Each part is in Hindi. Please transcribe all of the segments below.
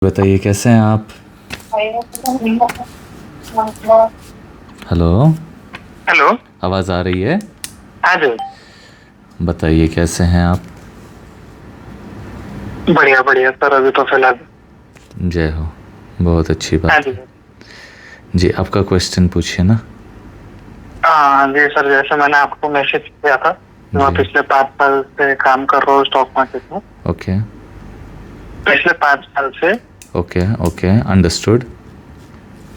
बताइए कैसे हैं आप। हेलो। हेलो। आवाज़ आ रही है? हाँ जी। बताइए कैसे हैं आप। बढ़िया बढ़िया सर, अभी तो फिलहाल। जय हो। बहुत अच्छी हाँ बात जी। है। जी आपका क्वेश्चन पूछिए ना। हाँ जी सर, जैसे मैंने आपको मैसेज किया था, मैं जी। पिछले 5 साल से काम कर रहा हूँ स्टॉक मार्केट में। ओके पिछले 5 साल से okay okay understood.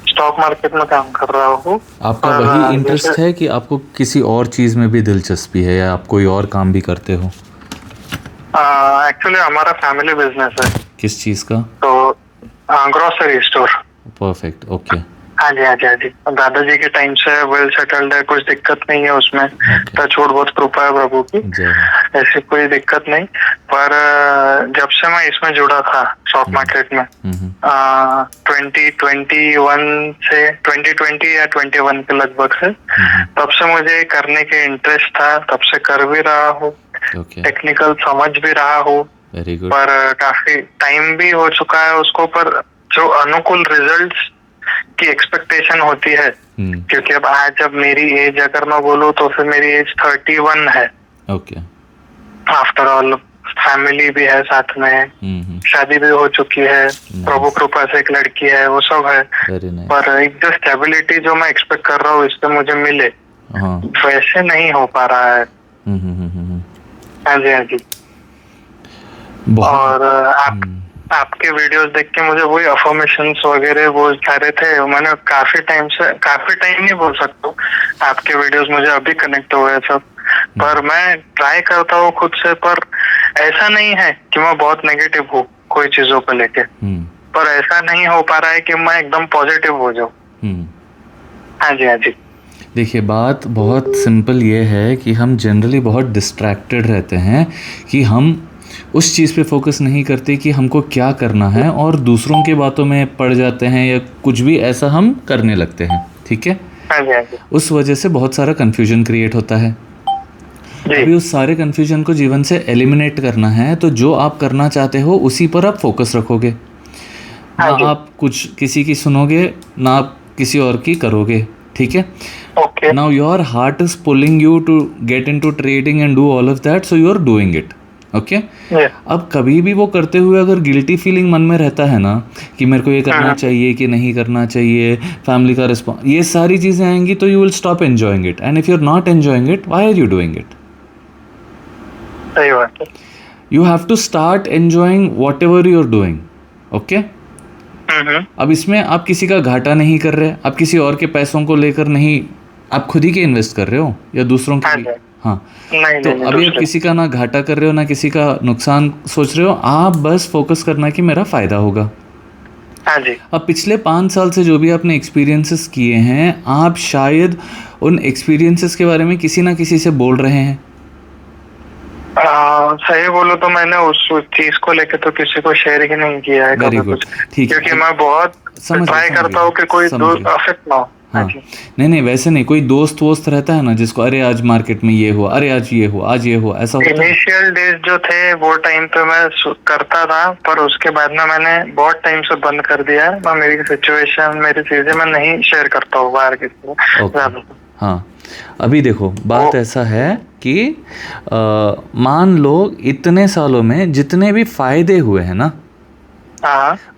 Stock market में काम कर रहा हूँ। आपका पर वही जैसे इंटरेस्ट है कि आपको किसी और चीज़ में भी दिलचस्पी है या आप कोई और काम भी करते हो? एक्चुअली हमारा फैमिली बिजनेस है, किस चीज़ का? तो ग्रोसरी स्टोर। परफेक्ट ओके हाँ जी हाँ जी हाँ जी। दादाजी के टाइम से वेल सेटल्ड है, कुछ दिक्कत नहीं है उसमें। ओके। टचवुड, बहुत कृपा है प्रभु की, जय हो। ऐसी कोई दिक्कत नहीं। पर जब से मैं इसमें जुड़ा था स्टॉक मार्केट में, 2021 से 2020 या 21 के लगभग से, तब से मुझे करने के इंटरेस्ट था, तब से कर भी रहा हूँ। ओके टेक्निकल समझ भी रहा हूँ, वेरी गुड। पर काफी टाइम भी हो चुका है उसको। पर जो अनुकूल रिजल्ट्स की एक्सपेक्टेशन होती है, क्योंकि जब मेरी एज अगर मैं बोलूँ तो फिर मेरी एज 31 है। ओके। आफ्टर ऑल फैमिली भी है साथ में, शादी भी हो चुकी है, प्रभु कृपा से एक लड़की है, वो सब है। Very nice. पर एक जो स्टेबिलिटी जो मैं एक्सपेक्ट कर रहा हूँ इससे मुझे मिले, वैसे नहीं हो पा रहा है। हाँ जी हाँ जी। और आपके वीडियोस देख के मुझे वही अफर्मेशंस वगैरह वो सारे थे, मैंने काफी टाइम नहीं बोल सकता हूँ, आपके वीडियोस मुझे अभी कनेक्ट हुए सब। पर मैं ट्राई करता हूँ खुद से, पर ऐसा नहीं है कि मैं बहुत नेगेटिव हूँ कोई चीजों को लेके, पर ऐसा नहीं हो पा रहा है कि मैं एकदम पॉजिटिव हो जाऊँ। हाँ जी हाँ जी। देखिए बात बहुत सिंपल ये है कि हम जनरली बहुत डिस्ट्रैक्टेड रहते हैं कि हम उस चीज़ पे फोकस नहीं करते कि हमको क्या करना है और दूसरों के बातों में पड़ जाते हैं या कुछ भी ऐसा हम करने लगते हैं। ठीक है। हाँ जी हाँ जी। उस वजह से बहुत सारा कन्फ्यूजन क्रिएट होता है। अभी उस सारे कन्फ्यूजन को जीवन से एलिमिनेट करना है, तो जो आप करना चाहते हो उसी पर आप फोकस रखोगे। ना आप कुछ किसी की सुनोगे, ना आप किसी और की करोगे। ठीक है। Now your heart is pulling you to get into trading and do all of that, so you are doing it. Okay. अब कभी भी वो करते हुए अगर गिल्टी फीलिंग मन में रहता है ना कि मेरे को ये करना चाहिए कि नहीं करना चाहिए, फैमिली का रिस्पॉन्स, ये सारी चीज़ें आएंगी तो you will stop enjoying it. And if you are not enjoying it, why are you doing it? सही बात है। You have to start enjoying whatever you are doing. Okay. अब इसमें आप किसी का घाटा नहीं कर रहे, आप किसी और के पैसों को लेकर नहीं, आप खुद ही के इन्वेस्ट कर रहे हो या दूसरों के भी। हाँ तो अभी आप किसी का ना घाटा कर रहे हो ना किसी का नुकसान सोच रहे हो, आप बस फोकस करना कि मेरा फ़ायदा होगा। हाँ जी। अब पिछले 5 साल से जो भी आपने एक्सपीरियंसेस किए हैं, आप शायद उन एक्सपीरियंसेस के बारे में किसी ना किसी से बोल रहे हैं। सही बोलो तो मैंने उस चीज को लेकर तो किसी को शेयर ही नहीं किया है। Very good. ठीक है, क्योंकि मैं बहुत ट्राई करता हूँ कि कोई दोस्त अफेक्ट ना हो। हाँ नहीं वैसे नहीं, कोई दोस्त वोस्त रहता है ना जिसको अरे आज मार्केट में ये हुआ, अरे आज ये हुआ, आज ये हुआ, ऐसा होता है। इनिशियल डेज जो थे वो टाइम पे मैं करता था, पर उसके बाद में मैंने बहुत टाइम से बंद कर दिया है। मैं मेरी सिचुएशन, मेरी चीजें मैं नहीं शेयर करता हूँ बाहर किसी को। हाँ अभी देखो बात ऐसा है कि मान लो इतने सालों में जितने भी फायदे हुए हैं ना,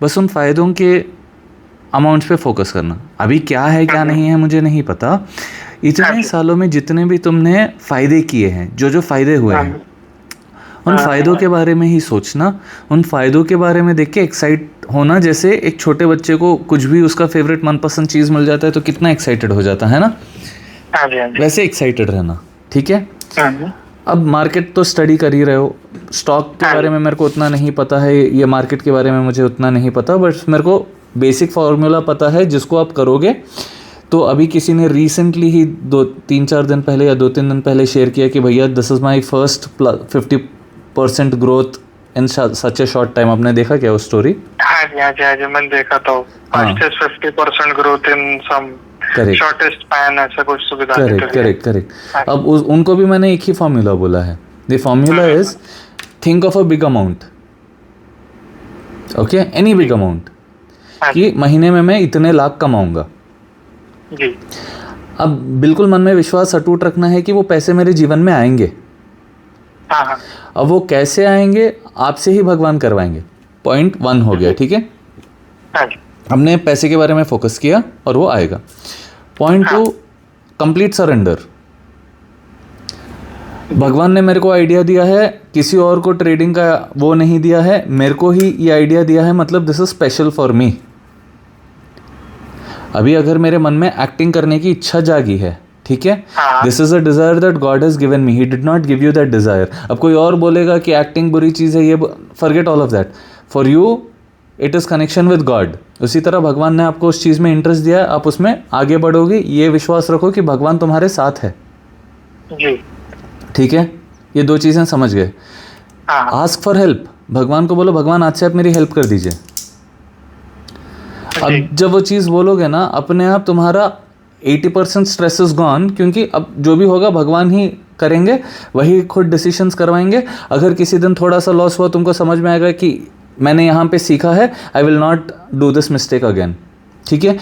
बस उन फायदों के अमाउंट्स पे फोकस करना। अभी क्या है क्या नहीं है मुझे नहीं पता। इतने सालों में जितने भी तुमने फायदे किए हैं, जो जो फायदे हुए हैं, उन फायदों के बारे में ही सोचना। उन फायदों के बारे में देख के एक्साइट होना। जैसे एक छोटे बच्चे को कुछ भी उसका फेवरेट मनपसंद चीज़ मिल जाता है तो कितना एक्साइटेड हो जाता है ना, वैसे एक्साइटेड रहना। ठीक है। अब मार्केट तो स्टडी कर ही रहे हो, स्टॉक के बारे में मेरे को उतना नहीं पता है, ये मार्केट के बारे में मुझे उतना नहीं पता, बट मेरे को बेसिक फार्मूला पता है जिसको आप करोगे। तो अभी किसी ने रिसेंटली ही 2-3-4 दिन पहले या 2-3 दिन पहले शेयर किया कि भैया this is my first 50% growth in such A short time. आपने देखा क्या वो स्टोरी? हाँ जी हाँ जी हाँ जी, मैंने देखा तो 50% growth in some shortest span, ऐसा कुछ सुविधा। करेक्ट। अब उनको भी मैंने एक ही फार्मूला बोला है। The formula is think of a big amount. Okay, any big amount, कि महीने में मैं इतने लाख कमाऊंगा जी। अब बिल्कुल मन में विश्वास अटूट रखना है कि वो पैसे मेरे जीवन में आएंगे। हाँ। अब वो कैसे आएंगे, आपसे ही भगवान करवाएंगे। पॉइंट 1 हो गया, ठीक है। हमने पैसे के बारे में फोकस किया और वो आएगा। Point 2, complete surrender. भगवान ने मेरे को आइडिया दिया है, किसी और को ट्रेडिंग का वो नहीं दिया है, मेरे को ही ये आइडिया दिया है, मतलब this is special for me. अभी अगर मेरे मन में एक्टिंग करने की इच्छा जागी है, ठीक है, this is a desire that God has given me, he did not give you that desire. अब कोई और बोलेगा कि एक्टिंग बुरी चीज़ है, ये forget all of that. For you it is connection with God. उसी तरह भगवान ने आपको उस चीज़ में इंटरेस्ट दिया है, आप उसमें आगे बढ़ोगे, ये विश्वास रखो कि भगवान तुम्हारे साथ है जी। ठीक है, ये 2 चीज़ें समझ गए। आस्क फॉर हेल्प, भगवान को बोलो भगवान आज से आप मेरी हेल्प कर दीजिए। अब जब वो चीज़ बोलोगे ना, अपने आप तुम्हारा 80% स्ट्रेस इज गॉन, क्योंकि अब जो भी होगा भगवान ही करेंगे, वही खुद डिसीशंस करवाएंगे। अगर किसी दिन थोड़ा सा लॉस हुआ, तुमको समझ में आएगा कि मैंने यहाँ पे सीखा है, I will not do this mistake again, ठीक है।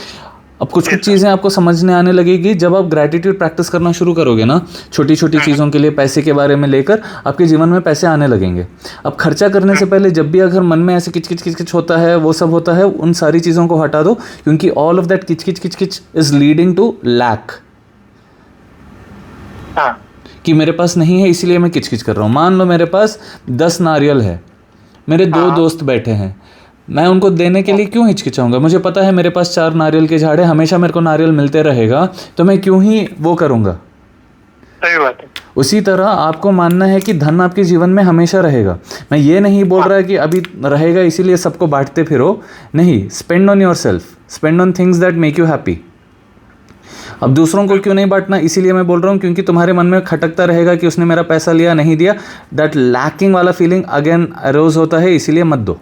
अब कुछ चीज़ें आपको समझने आने लगेगी जब आप ग्रैटिट्यूड प्रैक्टिस करना शुरू करोगे ना, छोटी छोटी चीज़ों के लिए, पैसे के बारे में लेकर आपके जीवन में पैसे आने लगेंगे। अब खर्चा करने से पहले जब भी अगर मन में ऐसे किच किच किच किच होता है, वो सब होता है, उन सारी चीज़ों को हटा दो, क्योंकि ऑल ऑफ दैट किच किच किच किच इज लीडिंग टू लैक। कि मेरे पास नहीं है इसलिए मैं किच किच कर रहा हूँ। मान लो मेरे पास 10 नारियल है, मेरे 2 दोस्त बैठे हैं, मैं उनको देने के लिए क्यों हिचकिचाऊंगा? मुझे पता है मेरे पास 4 नारियल के झाड़ है, हमेशा मेरे को नारियल मिलते रहेगा, तो मैं क्यों ही वो करूंगा? सही बात है। उसी तरह आपको मानना है कि धन आपके जीवन में हमेशा रहेगा। मैं ये नहीं बोल रहा कि अभी रहेगा इसीलिए सबको बांटते फिरो, नहीं। Spend on your self, spend on things that make you happy. अब दूसरों को क्यों नहीं बांटना, इसीलिए मैं बोल रहा हूँ क्योंकि तुम्हारे मन में खटकता रहेगा कि उसने मेरा पैसा लिया, नहीं दिया, दैट लैकिंग वाला फीलिंग अगेन अरोज होता है, इसीलिए मत दो,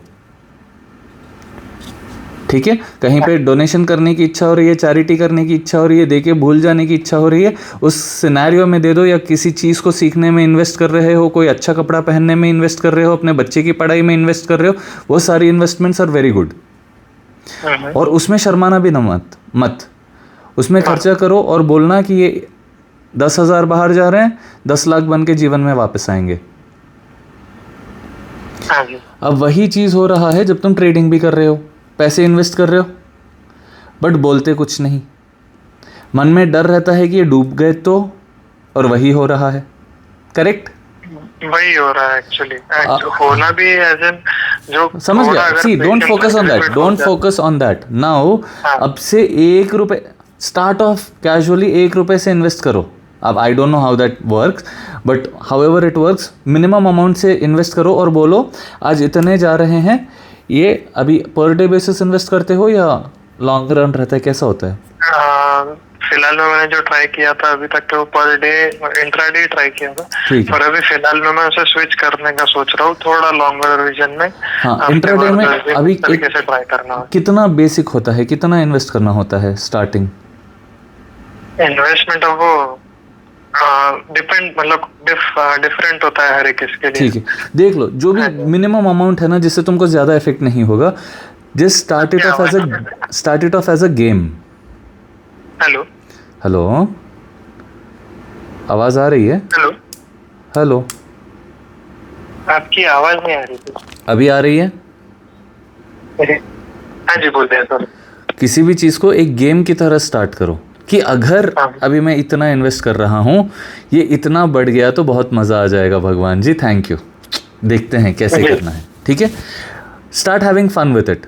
ठीक है। कहीं पे डोनेशन करने की इच्छा हो रही है, चैरिटी करने की इच्छा हो रही है, देके भूल जाने की इच्छा हो रही है, उस सिनेरियो में दे दो। या किसी चीज़ को सीखने में इन्वेस्ट कर रहे हो, कोई अच्छा कपड़ा पहनने में इन्वेस्ट कर रहे हो, अपने बच्चे की पढ़ाई में इन्वेस्ट कर रहे हो, वो सारी इन्वेस्टमेंट्स आर वेरी गुड। और उसमें शर्माना भी ना मत उसमें खर्चा करो और बोलना कि ये 10,000 बाहर जा रहे हैं, 10 लाख बन के जीवन में वापस आएंगे। अब वही चीज़ हो रहा है जब तुम ट्रेडिंग भी कर रहे हो, पैसे इन्वेस्ट कर रहे हो, बट बोलते कुछ नहीं। मन में डर रहता है कि ये डूब गए तो, और वही हो रहा है। करेक्ट, वही हो रहा है एक्चुअली। होना भी एज एन जो समझ गया। See, don't focus on that, don't focus on that now. अब से 1 रुपये स्टार्ट ऑफ कैजुअली, 1 रुपये से इन्वेस्ट करो। अब I don't know how that works, but how ever it works, minimum amount से इन्वेस्ट करो और बोलो आज इतने जा रहे हैं। ये अभी पर डे बेसिस इन्वेस्ट करते हो या लॉन्ग रन रहता है, कैसा होता है? फिलहाल में मैंने जो ट्राई किया था अभी तक, तो पर डे इंट्राडे ट्राई किया था, पर अभी फिलहाल में मैं उसे स्विच करने का सोच रहा हूँ, थोड़ा लॉन्गर विजन में। हाँ, इंट्राडे में अभी तरीके से ट्राई करना है। कितना बेसिक होता है, कितना इन्वेस्ट करना होता है स्टार्टिंग इन्वेस्टमेंट? अब वो डिपेंड, मतलब डिफरेंट होता है हर एक इसके लिए। ठीक है, देख लो जो भी मिनिमम अमाउंट है ना, जिससे तुमको ज्यादा इफेक्ट नहीं होगा, just start it off as a game. Hello hello, आवाज आ रही है? हेलो हेलो, आपकी आवाज नहीं आ रही थी, अभी आ रही है? हाँ जी, बोलते हैं सर। किसी भी चीज को एक गेम की तरह स्टार्ट करो कि अगर अभी मैं इतना इन्वेस्ट कर रहा हूँ, ये इतना बढ़ गया तो बहुत मज़ा आ जाएगा। भगवान जी थैंक यू, देखते हैं कैसे करना है, ठीक है। Start having fun with it.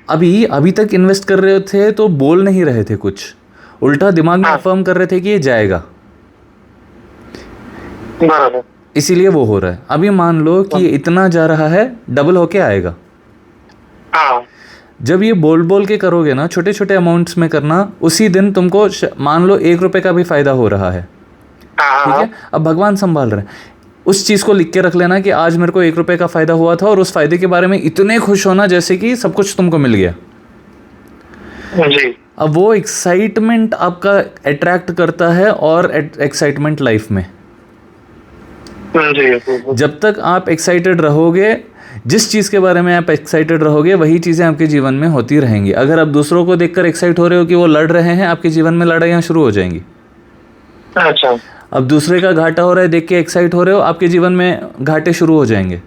अभी तक इन्वेस्ट कर रहे थे तो बोल नहीं रहे थे कुछ, उल्टा दिमाग में अफर्म कर रहे थे कि ये जाएगा, बराबर, इसीलिए वो हो रहा है। अभी मान लो कि ये इतना जा रहा है, डबल होके आएगा। जब ये बोल के करोगे ना, छोटे छोटे अमाउंट्स में करना, उसी दिन तुमको मान लो 1 रुपये का भी फायदा हो रहा है, ठीक है। अब भगवान संभाल रहे हैं, उस चीज़ को लिख के रख लेना कि आज मेरे को 1 रुपये का फायदा हुआ था, और उस फायदे के बारे में इतने खुश होना जैसे कि सब कुछ तुमको मिल गया जी। अब वो एक्साइटमेंट आपका अट्रैक्ट करता है, और एक्साइटमेंट लाइफ में जी। जब तक आप एक्साइटेड रहोगे, जिस चीज़ के बारे में आप एक्साइटेड रहोगे वही चीज़ें आपके जीवन में होती रहेंगी। अगर आप दूसरों को देखकर एक्साइट हो रहे हो कि वो लड़ रहे हैं, आपके जीवन में लड़ाइयाँ शुरू हो जाएंगी। अच्छा। अब दूसरे का घाटा हो रहा है देख के एक्साइट हो रहे हो, आपके जीवन में घाटे शुरू हो जाएंगे।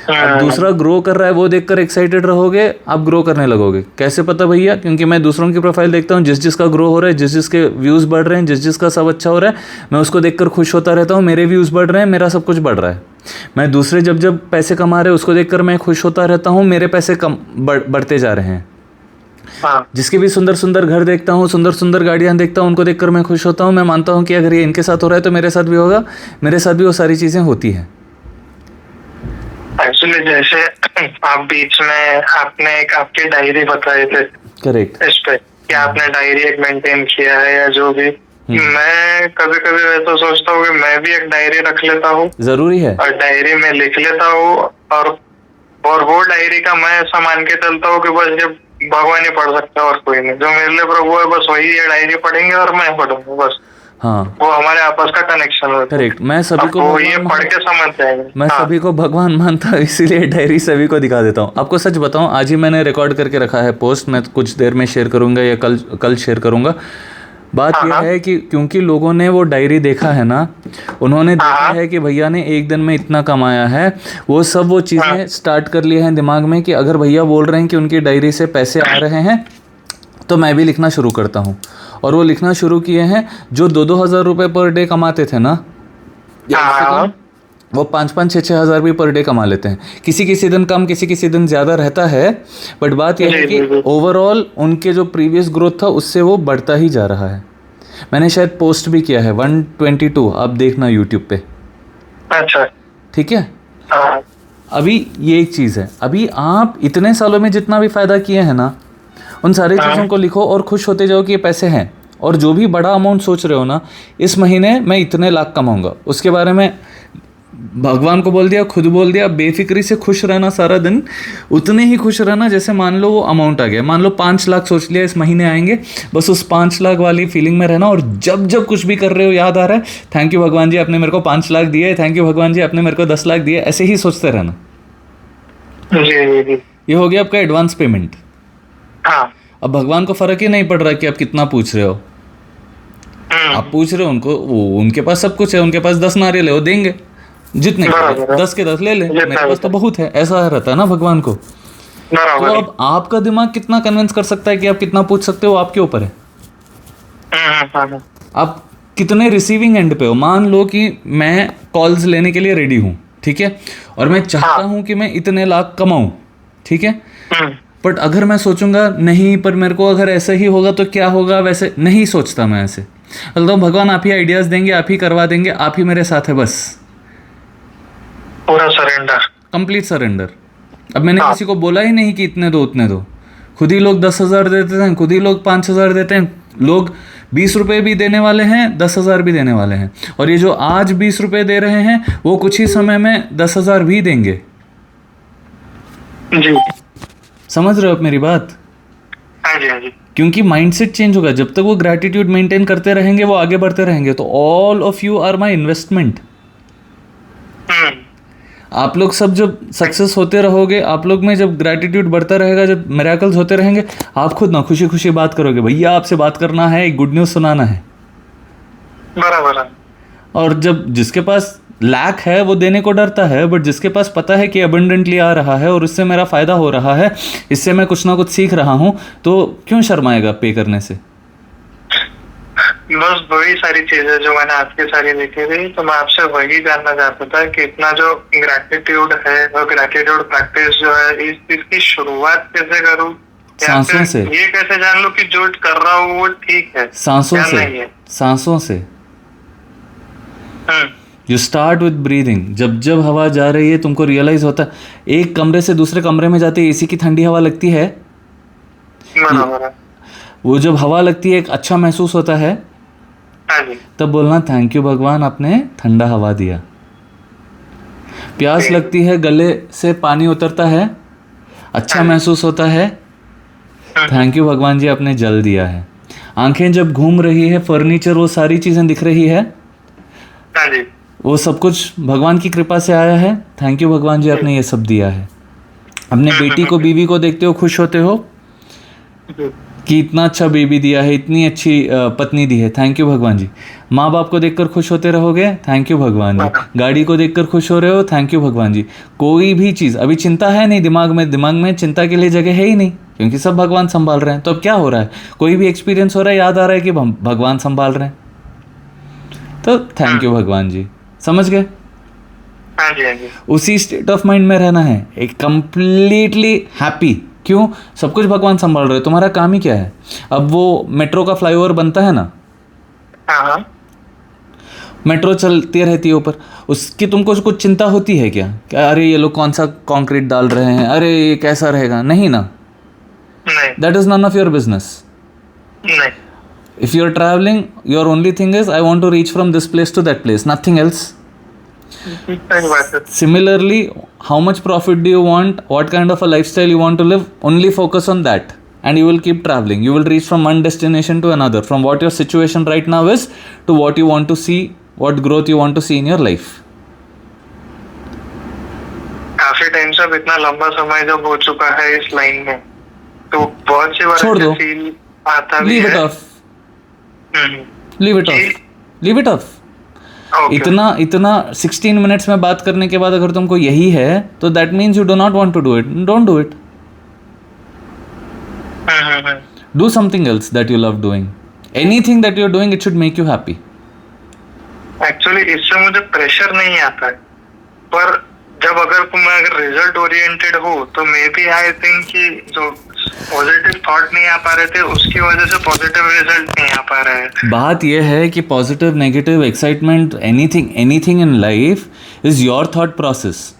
अब दूसरा ग्रो कर रहा है वो देखकर एक्साइटेड रहोगे, आप ग्रो करने लगोगे। कैसे पता भैया? क्योंकि मैं दूसरों की प्रोफाइल देखता हूँ, जिस जिसका ग्रो हो रहा है, जिस जिसके व्यूज़ बढ़ रहे हैं, जिस जिसका सब अच्छा हो रहा है, मैं उसको देखकर खुश होता रहता हूँ। मेरे व्यूज़ बढ़ रहे हैं, मेरा सब कुछ बढ़ रहा है। मैं दूसरे जब जब पैसे कमा रहे हैं उसको देखकर मैं खुश होता रहता हूँ, मेरे पैसे बढ़ते जा रहे हैं। जिसके भी सुंदर सुंदर घर देखता हूँ, सुंदर सुंदर गाड़ियाँ देखता हूँ, उनको देखकर मैं खुश होता हूँ। मैं मानता हूँ कि अगर ये इनके साथ हो रहा है तो मेरे साथ भी होगा, मेरे साथ भी वो सारी चीज़ें होती हैं। एक्चुअली जैसे आप बीच में आपने एक आपकी डायरी बताए थे, करेक्ट, इस पे कि आपने डायरी एक मेंटेन किया है या जो भी, मैं कभी कभी वैसा सोचता हूँ कि मैं भी एक डायरी रख लेता हूँ। जरूरी है। और डायरी में लिख लेता हूँ और वो डायरी का मैं ऐसा मान के चलता हूँ कि बस जब भगवान ही पढ़ सकता है और कोई नहीं, जो मेरे लिए प्रभु है बस वही ये डायरी पढ़ेंगे और मैं पढ़ूंगा बस। हाँ, वो हमारे आपस का कनेक्शन है। करेक्ट। मैं सभी को ये पढ़ के समझ जाएंगे। मैं सभी को भगवान मानता हूँ, इसीलिए डायरी सभी को दिखा देता हूँ। आपको सच बताऊँ, आज ही मैंने रिकॉर्ड करके रखा है पोस्ट, मैं कुछ देर में शेयर करूँगा या कल शेयर करूँगा। बात यह है कि क्योंकि लोगों ने वो डायरी देखा है ना, उन्होंने देखा है कि भैया ने एक दिन में इतना कमाया है, वो सब वो चीज़ें स्टार्ट कर लिए हैं दिमाग में कि अगर भैया बोल रहे हैं कि उनकी डायरी से पैसे आ रहे हैं तो मैं भी लिखना शुरू करता हूँ। और वो लिखना शुरू किए हैं जो 2-2 हज़ार रुपये पर डे कमाते थे ना, वो 5-5, 6-6 हज़ार भी पर डे कमा लेते हैं। किसी किसी दिन कम, किसी किसी दिन ज़्यादा रहता है, बट बात यह है कि ओवरऑल उनके जो प्रीवियस ग्रोथ था उससे वो बढ़ता ही जा रहा है। मैंने शायद पोस्ट भी किया है 122, आप देखना यूट्यूब पे। अच्छा, ठीक है। अभी ये एक चीज़ है, अभी आप इतने सालों में जितना भी फ़ायदा किए हैं ना, उन सारी चीज़ों को लिखो और खुश होते जाओ कि ये पैसे हैं। और जो भी बड़ा अमाउंट सोच रहे हो ना, इस महीने मैं इतने लाख कमाऊंगा, उसके बारे में भगवान को बोल दिया, खुद बोल दिया, बेफिक्री से खुश रहना सारा दिन, उतने ही खुश रहना जैसे मान लो वो अमाउंट आ गया। मान लो 5 लाख सोच लिया इस महीने आएंगे, बस उस 5 लाख वाली फीलिंग में रहना। और जब जब कुछ भी कर रहे हो याद आ रहा है, थैंक यू भगवान जी आपने मेरे को 5 लाख दिए, थैंक यू भगवान जी आपने मेरे को 10 लाख दिए, ऐसे ही सोचते रहना। ये हो गया आपका एडवांस पेमेंट। अब भगवान को फर्क ही नहीं पड़ रहा कि आप कितना पूछ रहे हो। आप पूछ रहे हो उनको, उनके पास सब कुछ है, उनके पास 10 नारियल है, वो देंगे जितने 10 के 10 ले ले, मेरे पास तो बहुत है, ऐसा रहता है ना भगवान को। तो अब आपका दिमाग कितना कन्विंस कर सकता है कि आप कितना पूछ सकते हो, आपके ऊपर है। आप कितने रिसीविंग एंड पे हो। मान लो कि मैं कॉल्स लेने के लिए रेडी हूँ, ठीक है, और मैं चाहता हूँ कि मैं इतने लाख कमाऊँ, ठीक है, बट अगर मैं सोचूंगा नहीं पर मेरे को अगर ऐसा ही होगा तो क्या होगा, वैसे नहीं सोचता मैं ऐसे। बोलता हूँ भगवान आप ही आइडियाज़ देंगे, आप ही करवा देंगे, आप ही मेरे साथ है, बस पूरा सरेंडर, कंप्लीट सरेंडर। अब मैंने किसी को बोला ही नहीं कि इतने दो उतने दो, खुद ही लोग 10,000 देते हैं, खुद ही लोग 5,000 देते हैं, लोग 20 रुपये भी देने वाले हैं, 10,000 भी देने वाले हैं। और ये जो आज 20 रुपये दे रहे हैं वो कुछ ही समय में 10,000 भी देंगे जी। समझ रहे हो आप मेरी बात? हाँ जी, हाँ जी। क्योंकि माइंडसेट चेंज होगा, जब तक वो ग्रैटिट्यूड मेंटेन करते रहेंगे वो आगे बढ़ते रहेंगे। तो all of you are my investment. आप लोग सब जब सक्सेस होते रहोगे, आप लोग में जब ग्रैटिट्यूड बढ़ता रहेगा, जब मिरेकल्स होते रहेंगे, आप खुद ना खुशी खुशी बात करोगे, भैया आपसे बात करना है, एक गुड न्यूज़ सुनाना है। बराबर है। और जब जिसके पास लैक है वो देने को डरता है, बट जिसके पास पता है कि अबंडेंटली आ रहा है और इससे मेरा फ़ायदा हो रहा है, इससे मैं कुछ ना कुछ सीख रहा हूँ, तो क्यों शर्माएगा पे करने से? बस वही सारी चीजें जो मैंने आपकी सारी लिखी थी, तो मैं आपसे वही जानना चाहता था कि इतना जो ग्रैटिट्यूड है और ग्रैटिट्यूड प्रैक्टिस जो है, इस चीज की शुरुआत कैसे करूँ? सांसों से। ये कैसे जान लूं कि जो कर रहा हूँ वो ठीक है? सांसों से, सांसों से। You start with breathing. जब जब हवा जा रही है तुमको रियलाइज होता है, एक कमरे से दूसरे कमरे में जाते एसी की ठंडी हवा लगती है, वो जब हवा लगती है एक अच्छा महसूस होता है, तब बोलना थैंक यू भगवान आपने ठंडा हवा दिया। प्यास लगती है, गले से पानी उतरता है, अच्छा महसूस होता है, थैंक यू भगवान जी आपने जल दिया है। आंखें जब घूम रही है, फर्नीचर वो सारी चीज़ें दिख रही है, वो सब कुछ भगवान की कृपा से आया है। थैंक यू भगवान जी, आपने ये सब दिया है। अपने बेटी को, बीवी को देखते हो, खुश होते हो कि इतना अच्छा बेबी दिया है, इतनी अच्छी पत्नी दी है। थैंक यू भगवान जी। माँ बाप को देखकर खुश होते रहोगे। थैंक यू भगवान जी। गाड़ी को देखकर खुश हो रहे हो। थैंक यू भगवान जी। कोई भी चीज़ अभी चिंता है नहीं दिमाग में चिंता के लिए जगह है ही नहीं, क्योंकि सब भगवान संभाल रहे हैं। तो अब क्या हो रहा है, कोई भी एक्सपीरियंस हो रहा है, याद आ रहा है कि भगवान संभाल रहे हैं। तो थैंक यू भगवान जी। समझ गए? हाँ जी, हाँ जी। उसी स्टेट ऑफ माइंड में रहना है, एक कंप्लीटली हैप्पी। क्यों? सब कुछ भगवान संभाल रहे हैं। तुम्हारा काम ही क्या है? अब वो मेट्रो का फ्लाईओवर बनता है ना, हाँ, मेट्रो चलती रहती है ऊपर, उसकी तुमको कुछ चिंता होती है क्या? क्या अरे ये लोग कौन सा कंक्रीट डाल रहे हैं, अरे ये कैसा रहेगा? नहीं ना, नहीं, that is none of your business. नहीं। If you're traveling, your only thing is I want to reach from this place to that place, nothing else. सही बात है। Similarly, how much profit do you want? What kind of a lifestyle you want to live? Only focus on that, and you will keep traveling. You will reach from one destination to another, from what your situation right now is to what you want to see, what growth you want to see in your life. काफी टाइम से, अब इतना लंबा समय जब हो चुका है इस लाइन में, तो बहुत सी बार छोड़ दो। फील आता भी Leave है। it off. Leave it off. Leave it off. Okay. इतना 16 मिनट्स में बात करने के बाद अगर तुमको यही है, तो that means you do not want to do it. Don't do it. Do something else that you love doing. Anything that you are doing, it should make you happy. Actually इससे मुझे प्रेशर नहीं आता है, पर जब अगर रिजल्ट ओरिएंटेड हो तो मे बी आई थिंक कि जो पॉजिटिव थॉट नहीं आ पा रहे थे उसकी वजह से पॉजिटिव रिजल्ट नहीं आ पा रहे हैं। बात यह है कि positive, negative, excitement, anything in life is your thought process.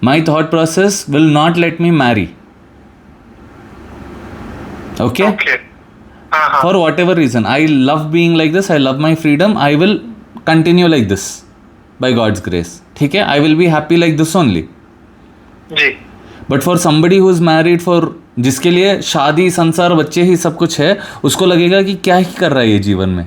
My thought process will not let me marry. Okay? For whatever reason, I love being like this, I love my freedom, I will continue like this by God's grace. ठीक है? I will be happy like this only. जी। But for somebody who is married, for जिसके लिए शादी, संसार, बच्चे ही सब कुछ है, उसको लगेगा कि क्या ही कर रहा है ये जीवन में।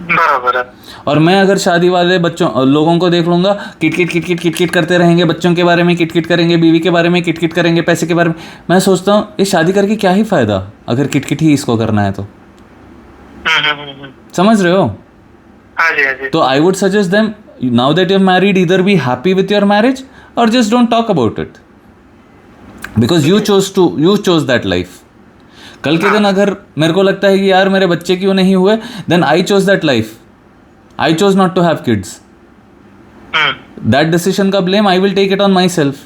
बराबर है। और मैं अगर शादी वाले लोगों को देख लूंगा, किटकिट करते रहेंगे, बच्चों के बारे में किटकिट करेंगे, बीवी के बारे में किटकिट करेंगे, पैसे के बारे में, मैं सोचता हूँ ये शादी करके क्या ही फायदा अगर किटकिट ही इसको करना है तो। समझ रहे हो? हाँ जी, हाँ जी। तो I would suggest them, now that you are married, either be happy with your marriage और just don't talk about it, because you chose that life. कल के दिन अगर मेरे को लगता है कि यार मेरे बच्चे क्यों नहीं हुए, then I chose that life, I chose not to have kids. That decision का blame I will take it on myself.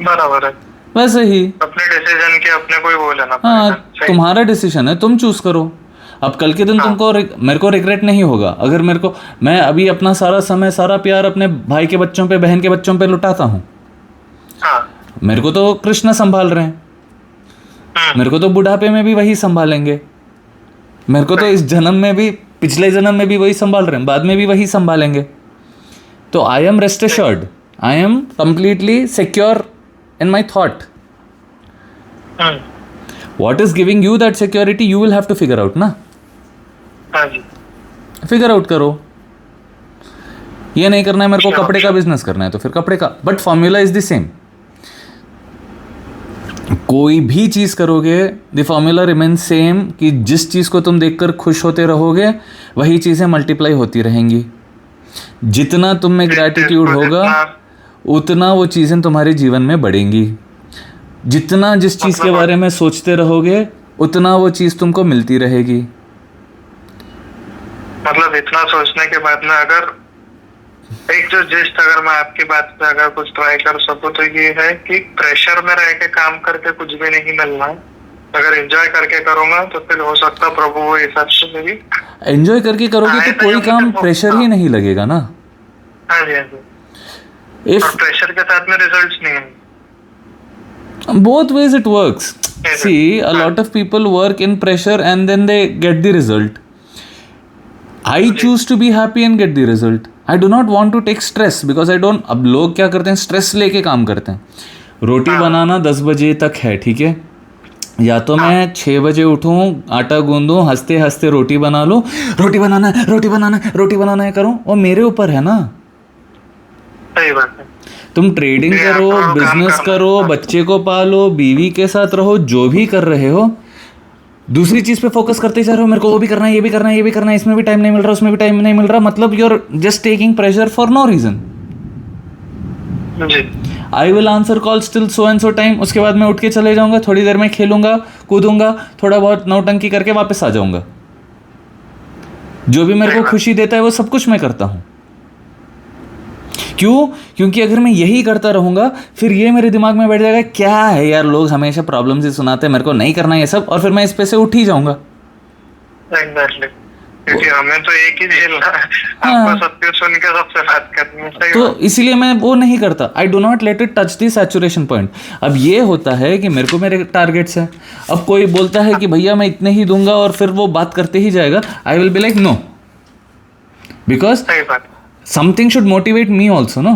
बराबर है। वैसे ही अपने डिसीजन के अपने को ही वो लेना पड़ेगा। हाँ, तुम्हारा डिसीजन है, तुम चूज करो। अब कल के दिन तुमको मेरे को रिग्रेट नहीं होगा अगर मैं अभी अपना सारा समय, सारा प्यार अपने भाई के बच्चों पे, बहन के बच्चों पे लुटाता हूँ। मेरे को तो कृष्ण संभाल रहे हैं, मेरे को तो बुढ़ापे में भी वही संभालेंगे, मेरे को तो इस जन्म में भी, पिछले जन्म में भी वही संभाल रहे हैं, बाद में भी वही संभालेंगे। तो I am rest assured, I am completely secure in my thought. What is giving you that security, you will have to figure out ना। फिगर आउट करो। ये नहीं करना है मेरे को कपड़े का बिजनेस करना है तो फिर कपड़े का, but formula is the same. कोई भी चीज करोगे, द फॉर्मूला रिमेन सेम, कि जिस चीज को तुम देखकर खुश होते रहोगे वही चीजें मल्टीप्लाई होती रहेंगी। जितना तुम में ग्रैटिट्यूड होगा उतना वो चीजें तुम्हारे जीवन में बढ़ेंगी। जितना जिस चीज के बारे में सोचते रहोगे उतना वो चीज तुमको मिलती रहेगी। मतलब इतना सोचने के बाद में अगर एक जो जिस्ट, अगर मैं आपकी बात पे अगर कुछ ट्राई कर सकूं तो ये है कि प्रेशर में रह के काम करके कुछ भी नहीं मिलना है। अगर एंजॉय करके करूंगा तो फिर हो सकता प्रभु वो हिसाब से मेरी एंजॉय करके करोगे तो कोई काम प्रेशर ही नहीं लगेगा ना। हाँ जी, हाँ जी। और प्रेशर के साथ में रिजल्ट्स नहीं है। Both ways it works. See, a lot of people work in pressure and then they get the result. I choose to be happy and get the result. I do not want to take stress because I don't. अब लोग क्या करते हैं, स्ट्रेस लेके काम करते हैं। रोटी बनाना 10 बजे तक है, ठीक है, या तो मैं 6 बजे उठूं, आटा गूंदूं, हंसते हंसते रोटी बना लूं, रोटी बनाना है, रोटी बनाना है, रोटी बनाना है करूं, और मेरे ऊपर है ना। सही बात है। तुम ट्रेडिंग करो, बिजनेस करो, बच्चे को पालो, बीवी के साथ रहो, जो भी कर रहे हो, दूसरी चीज पे फोकस करते जा रहे हो। मेरे को वो भी करना है, ये भी करना है, ये भी करना है, इसमें भी टाइम नहीं मिल रहा, उसमें भी टाइम नहीं मिल रहा, मतलब you are just taking pressure for no reason. I will answer call still so and so time, उसके बाद मैं उठ के चले जाऊंगा, थोड़ी देर में खेलूंगा, कूदूंगा, थोड़ा बहुत नौटंकी करके वापस आ जाऊंगा। जो भी मेरे को खुशी देता है वो सब कुछ मैं करता हूं। क्यों? क्योंकि अगर मैं यही करता रहूंगा, फिर ये मेरे दिमाग में बैठ जाएगा, क्या है यार, लोग हमेशा प्रॉब्लम्स ही सुनाते हैं, मेरे को नहीं करना ये सब, और फिर मैं इस पे से उठ ही जाऊंगा। एग्जैक्टली, क्योंकि हमें तो एक ही झेलना है, आपको सब कुछ सुन के सबसे बात करनी है। तो इसीलिए मैं वो नहीं करता। आई do not let it touch the saturation point. अब ये होता है कि मेरे को मेरे टारगेट्स हैं, अब कोई बोलता है कि भैया मैं इतने ही दूंगा, और फिर वो बात करते ही जाएगा, I will be like no, because something should motivate me also, no.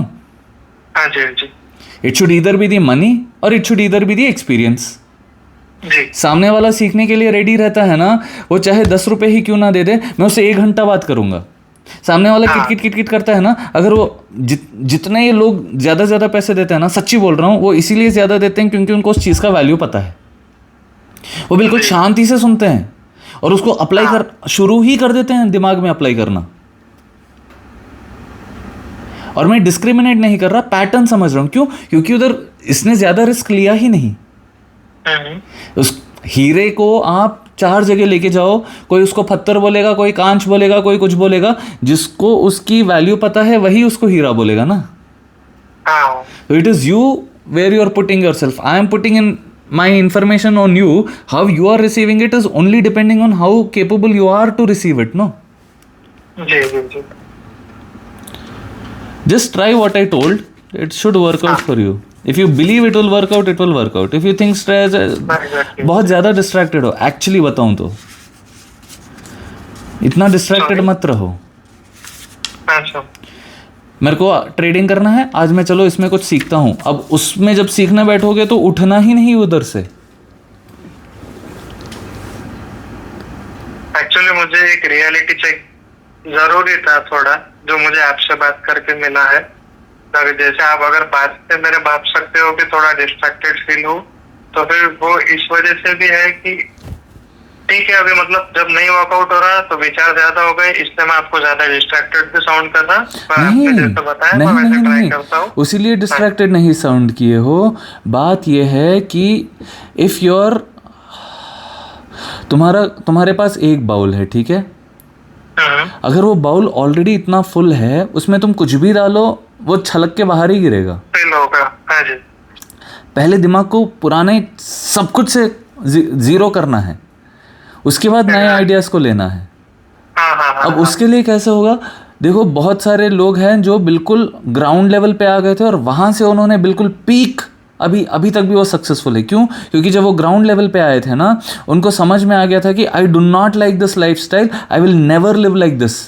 हाँ जी, हाँ जी। It should either be the money और it should either be the experience. सामने वाला सीखने के लिए रेडी रहता है ना, वो चाहे 10 रुपए ही क्यों ना दे दे, मैं उससे 1 घंटा बात करूंगा। सामने वाला किट किट किट करता है ना, अगर वो जितने ये लोग ज्यादा ज्यादा पैसे देते हैं ना, सच्ची बोल रहा हूँ, वो इसीलिए ज्यादा देते हैं क्योंकि उनको उस चीज का वैल्यू पता है। वो बिल्कुल शांति से सुनते हैं और उसको अप्लाई कर शुरू ही कर देते हैं, दिमाग में अप्लाई करना। और मैं डिस्क्रिमिनेट नहीं कर रहा, पैटर्न समझ रहा हूं। क्यों? क्योंकि उधर इसने ज्यादा रिस्क लिया ही नहीं। उस हीरे को आप 4 जगह लेके जाओ, कोई उसको पत्थर बोलेगा, कोई कांच बोलेगा, कोई कुछ बोलेगा, जिसको उसकी वैल्यू पता है वही उसको हीरा बोलेगा ना। So it is you where you are putting yourself. I am putting in my information on you. How you are receiving it is only depending on how capable you are to receive it, no? Ji ji ji. Just try what I told. It should work out for you. If you believe it will work out, it will work out. If you think stress, बहुत ज़्यादा distracted हो, actually बताऊँ तो इतना distracted मत रहो। अच्छा। मेरे को ट्रेडिंग करना है आज, मैं चलो इसमें कुछ सीखता हूँ। अब उसमें जब सीखने बैठोगे तो उठना ही नहीं उधर से। एक्चुअली मुझे एक रियलिटी चेक जरूरी था थोड़ा, जो मुझे आपसे बात करके मिला है। जैसे आप अगर बात से मेरे भाप सकते हो कि थोड़ा डिस्ट्रैक्टेड फील हो, तो फिर वो इस वजह से भी है कि ठीक है, अभी मतलब जब नहीं वर्कआउट हो रहा तो विचार ज्यादा हो गए, इसलिए मैं आपको ज्यादा डिस्ट्रैक्टेड भी साउंड कर रहा। नहीं, जैसे बताया मैं वैसे ट्राई करता हूँ। उसीलिए डिस्ट्रैक्टेड नहीं साउंड किए हो। बात यह है कि इफ योर तुम्हारे पास एक बाउल है, ठीक है, अगर वो बाउल ऑलरेडी इतना फुल है, उसमें तुम कुछ भी डालो वो छलक के बाहर ही गिरेगा। हाँ जी। पहले दिमाग को पुराने सब कुछ से जीरो करना है, उसके बाद नए आइडियाज को लेना है। अब उसके लिए कैसे होगा? देखो, बहुत सारे लोग हैं जो बिल्कुल ग्राउंड लेवल पे आ गए थे और वहां से उन्होंने बिल्कुल पीक, अभी तक भी वो सक्सेसफुल है। क्यों? क्योंकि जब वो ग्राउंड लेवल पे आए थे ना, उनको समझ में आ गया था कि I do not like this life style, I will never live like this.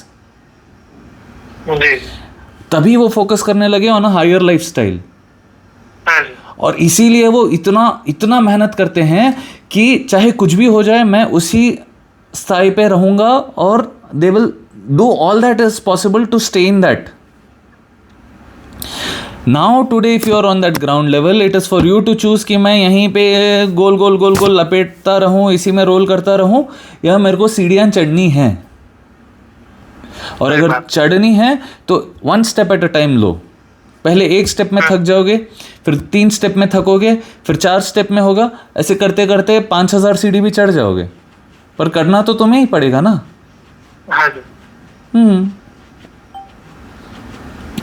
तभी वो फोकस करने लगे on a higher life style. और इसीलिए वो इतना मेहनत करते हैं कि चाहे कुछ भी हो जाए, मैं उसी स्थाई पे रहूंगा, और they will do all that is possible to stay in that. Now today if you are on that ground level, it is for you to choose कि मैं यहीं पे गोल गोल लपेटता रहूं, इसी में रोल करता रहूं, या मेरे को सीढ़ियां चढ़नी है। और अगर चढ़नी है तो 1 स्टेप एट अ टाइम लो। पहले 1 स्टेप में थक जाओगे, फिर 3 स्टेप में थकोगे, फिर 4 स्टेप में होगा, ऐसे करते करते 5000 सीढ़ी भी चढ़ जाओगे। पर करना तो तुम्हें ही पड़ेगा ना।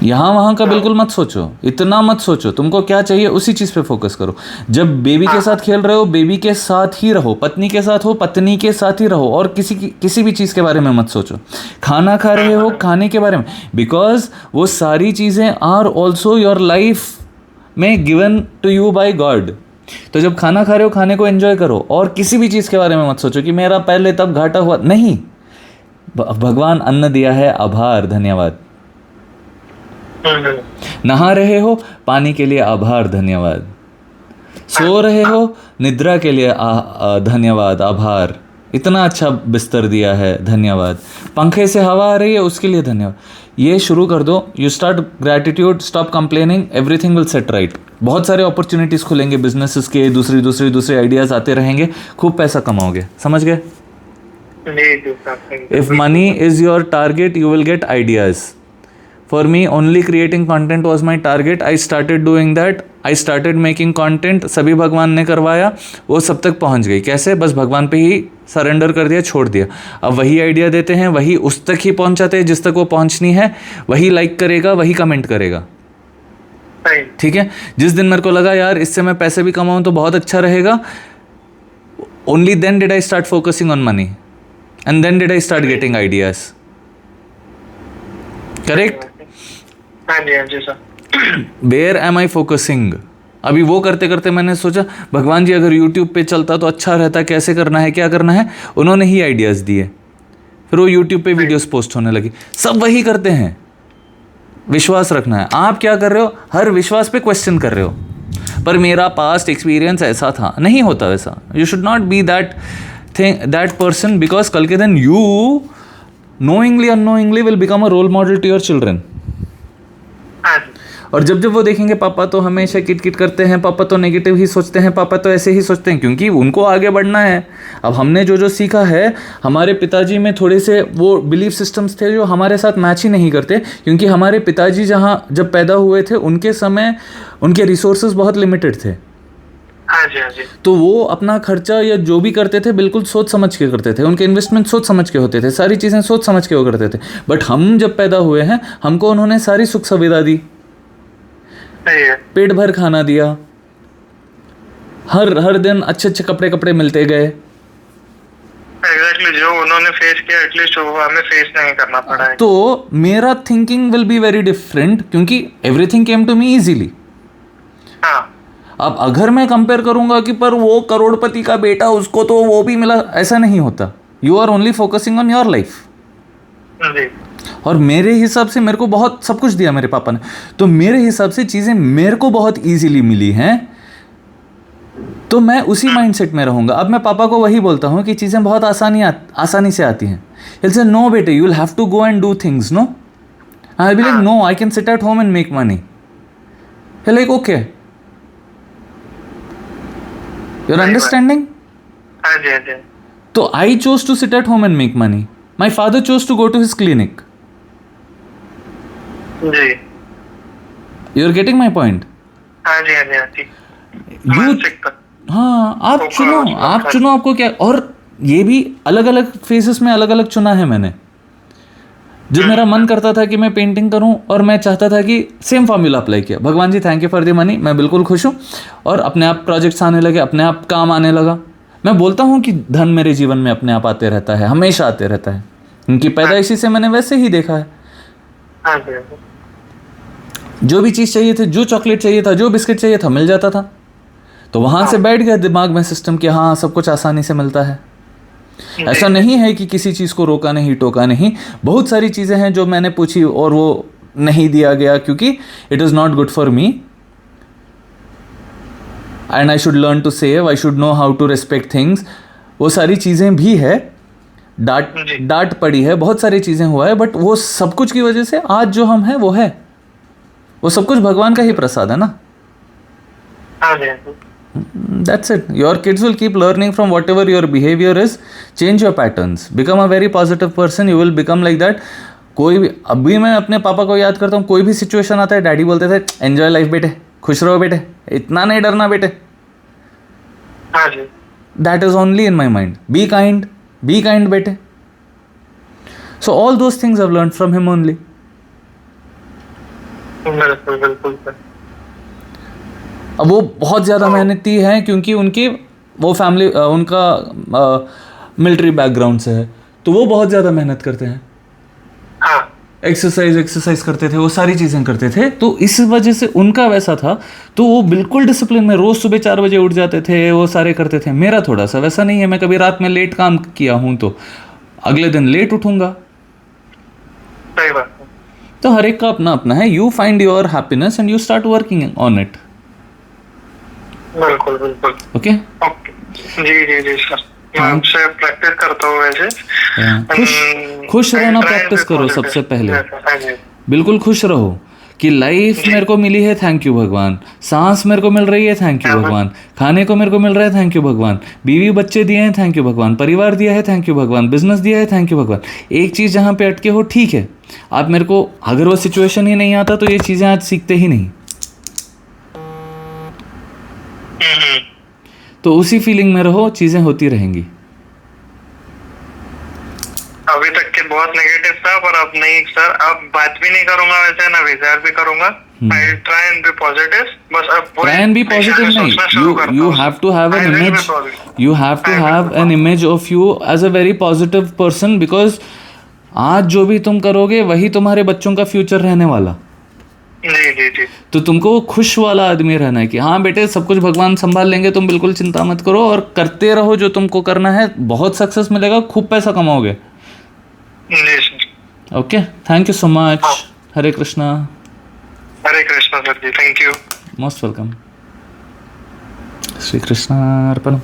यहाँ वहाँ का बिल्कुल मत सोचो, इतना मत सोचो। तुमको क्या चाहिए उसी चीज़ पे फोकस करो। जब बेबी के साथ खेल रहे हो, बेबी के साथ ही रहो। पत्नी के साथ हो, पत्नी के साथ ही रहो, और किसी भी चीज़ के बारे में मत सोचो। खाना खा रहे हो, खाने के बारे में, बिकॉज वो सारी चीज़ें आर ऑल्सो योर लाइफ में given to you by God. तो जब खाना खा रहे हो, खाने को एंजॉय करो, और किसी भी चीज़ के बारे में मत सोचो कि मेरा पहले तब घाटा हुआ। नहीं, भगवान अन्न दिया है, आभार, धन्यवाद। नहा रहे हो, पानी के लिए आभार, धन्यवाद। सो रहे हो, निद्रा के लिए धन्यवाद, आभार, इतना अच्छा बिस्तर दिया है, धन्यवाद, पंखे से हवा आ रही है उसके लिए धन्यवाद। ये शुरू कर दो, you start gratitude, stop complaining, everything will set right. बहुत सारे अपॉर्चुनिटीज़ खुलेंगे बिजनेसेस के, दूसरे आइडियाज़ आते रहेंगे, खूब पैसा कमाओगे, समझ गए? If money is your target you will get ideas. For me, only creating content was my target. I started doing that. I started making content. सभी भगवान ने करवाया, वो सब तक पहुंच गई। कैसे? बस भगवान पे ही सरेंडर कर दिया, छोड़ दिया। अब वही आइडिया देते हैं, वही उस तक ही पहुंचाते हैं जिस तक वो पहुंचनी है, वही लाइक करेगा, वही कमेंट करेगा। ठीक है? जिस दिन मेरे को लगा यार इससे मैं पैसे भी कमाऊँ तो बहुत अच्छा रहेगा, only then did I start focusing on money. And then did I start getting ideas. Correct? हाँ जी sir. Where am I focusing? अभी वो करते करते मैंने सोचा भगवान जी अगर यूट्यूब पे चलता तो अच्छा रहता, कैसे करना है, क्या करना है, उन्होंने ही आइडियाज़ दिए, फिर वो यूट्यूब पे वीडियोस पोस्ट होने लगी। सब वही करते हैं, विश्वास रखना है। आप क्या कर रहे हो? हर विश्वास पे क्वेश्चन कर रहे हो, पर मेरा पास्ट एक्सपीरियंस ऐसा था, नहीं होता वैसा। You should not be that person, because कल के दिन you knowingly unknowingly will become a role model to your children. और जब जब वो देखेंगे पापा तो हमेशा किट करते हैं, पापा तो नेगेटिव ही सोचते हैं, पापा तो ऐसे ही सोचते हैं, क्योंकि उनको आगे बढ़ना है। अब हमने जो सीखा है, हमारे पिताजी में थोड़े से वो बिलीफ सिस्टम्स थे जो हमारे साथ मैच ही नहीं करते, क्योंकि हमारे पिताजी जब पैदा हुए थे उनके समय उनके रिसोर्सेज बहुत लिमिटेड थे। हाँ जी। तो वो अपना खर्चा या जो भी करते थे बिल्कुल सोच समझ के करते थे, उनके इन्वेस्टमेंट सोच समझ के होते थे, सारी चीज़ें सोच समझ के वो करते थे। बट हम जब पैदा हुए हैं, हमको उन्होंने सारी सुख सुविधा दी, पेट भर खाना दिया, हर दिन अच्छे कपड़े मिलते गए। एग्जैक्टली, जो उन्होंने फेस किया एटलीस्ट वो हमें फेस नहीं करना पड़ा है। तो मेरा thinking will be very different, क्योंकि everything came to me easily. हाँ। अब अगर मैं कंपेयर करूंगा कि पर वो करोड़पति का बेटा, उसको तो वो भी मिला, ऐसा नहीं होता। You are only focusing on your life. और मेरे हिसाब से मेरे को बहुत सब कुछ दिया मेरे पापा ने, तो मेरे हिसाब से चीज़ें मेरे को बहुत इजीली मिली हैं, तो मैं उसी माइंडसेट में रहूँगा। अब मैं पापा को वही बोलता हूँ कि चीज़ें बहुत आसानी से आती हैं। He'll say, no बेटे, you will have to go and do things, no? I'll be like, no, I can sit at home and make money. He'll like, okay. You're understanding? हाँ जी। तो I chose to sit at home and make money. My father chose to go to his clinic. Ji. You're getting my point? हाँ जी। हाँ, आप चुनो आपको क्या। और ये भी अलग अलग फेजेस में अलग अलग चुना है मैंने। जब मेरा मन करता था कि मैं पेंटिंग करूं और मैं चाहता था कि सेम फॉर्मूला अप्लाई किया, भगवान जी thank you for the money, मैं बिल्कुल खुश हूं, और अपने आप प्रोजेक्ट्स आने लगे, अपने आप काम आने लगा। मैं बोलता हूं कि धन मेरे जीवन में अपने आप आते रहता है, हमेशा आते रहता है, उनकी पैदाइशी से मैंने वैसे ही देखा है। जो भी चीज़ चाहिए थी, जो चॉकलेट चाहिए था, जो बिस्किट चाहिए था, मिल जाता था। तो वहाँ से बैठ गया दिमाग में सिस्टम कि हाँ सब कुछ आसानी से मिलता है। ऐसा नहीं है कि किसी चीज़ को रोका नहीं, टोका नहीं। बहुत सारी चीज़ें हैं जो मैंने पूछी और वो नहीं दिया गया, क्योंकि it is not good for me and I should learn to save, I should know how to respect things. वो सारी चीज़ें भी है, डांट पड़ी है, बहुत सारी चीज़ें हुआ है, बट वो सब कुछ की वजह से आज जो हम हैं वो है, वो सब कुछ भगवान का ही प्रसाद है ना। That's it. Your kids will keep learning from whatever your behavior is. Change your patterns. Become a very positive person. You will become like that. कोई भी, अभी मैं अपने पापा को याद करता हूँ, कोई भी सिचुएशन आता है, डैडी बोलते थे एंजॉय लाइफ बेटे, खुश रहो बेटे, इतना नहीं डरना बेटे। That is only in my mind. Be kind बेटे। So all those things I've learned from him only. बिल्कुल। अब वो बहुत ज़्यादा मेहनती हैं, क्योंकि उनकी वो फैमिली, उनका मिलिट्री बैकग्राउंड से है, तो वो बहुत ज़्यादा मेहनत करते हैं। एक्सरसाइज करते थे, वो सारी चीज़ें करते थे, तो इस वजह से उनका वैसा था। तो वो बिल्कुल डिसिप्लिन में, रोज़ सुबह 4 बजे उठ जाते थे, वो सारे करते थे। मेरा थोड़ा सा वैसा नहीं है, मैं कभी रात में लेट काम किया हूँ तो अगले दिन लेट उठूँगा। सही बात। तो हर एक का अपना अपना है। You find your happiness and you start working on it. बिल्कुल बिल्कुल। ओके ओके जी जी जी सर, मैं आपसे प्रैक्टिस करता हूँ वैसे। खुश रहना प्रैक्टिस करो सबसे पहले। बिल्कुल खुश रहो कि लाइफ मेरे को मिली है, थैंक यू भगवान। सांस मेरे को मिल रही है, थैंक यू भगवान। खाने को मेरे को मिल रहा है, थैंक यू भगवान। बीवी बच्चे दिए हैं, थैंक यू भगवान। परिवार दिया है, थैंक यू भगवान। बिजनेस दिया है, थैंक यू भगवान। एक चीज़ जहाँ पे अटके हो, ठीक है, आप मेरे को, अगर वो सिचुएशन ही नहीं आता तो ये चीज़ें आज सीखते ही नहीं। तो उसी फीलिंग में रहो, चीज़ें होती रहेंगी। अभी तक के बहुत नेगेटिव था, पर अब नहीं सर, अब बात भी नहीं करूंगा वैसे, ना विचार भी करूंगा। I try and be positive, बस अब ट्राई एंड बी पॉजिटिव नहीं, you have to have an image, you have to have an image of you as a very positive person, because आज जो भी तुम करोगे वही तुम्हारे बच्चों का फ्यूचर रहने वाला। जी जी जी। तो तुमको खुश वाला आदमी रहना है कि हाँ बेटे सब कुछ भगवान संभाल लेंगे, तुम बिल्कुल चिंता मत करो और करते रहो जो तुमको करना है। बहुत सक्सेस मिलेगा, खूब पैसा कमाओगे। Okay, thank you so much. Hare Krishna. Hare Krishna sir ji, thank you. Most welcome. Shri Krishna अर्पणम।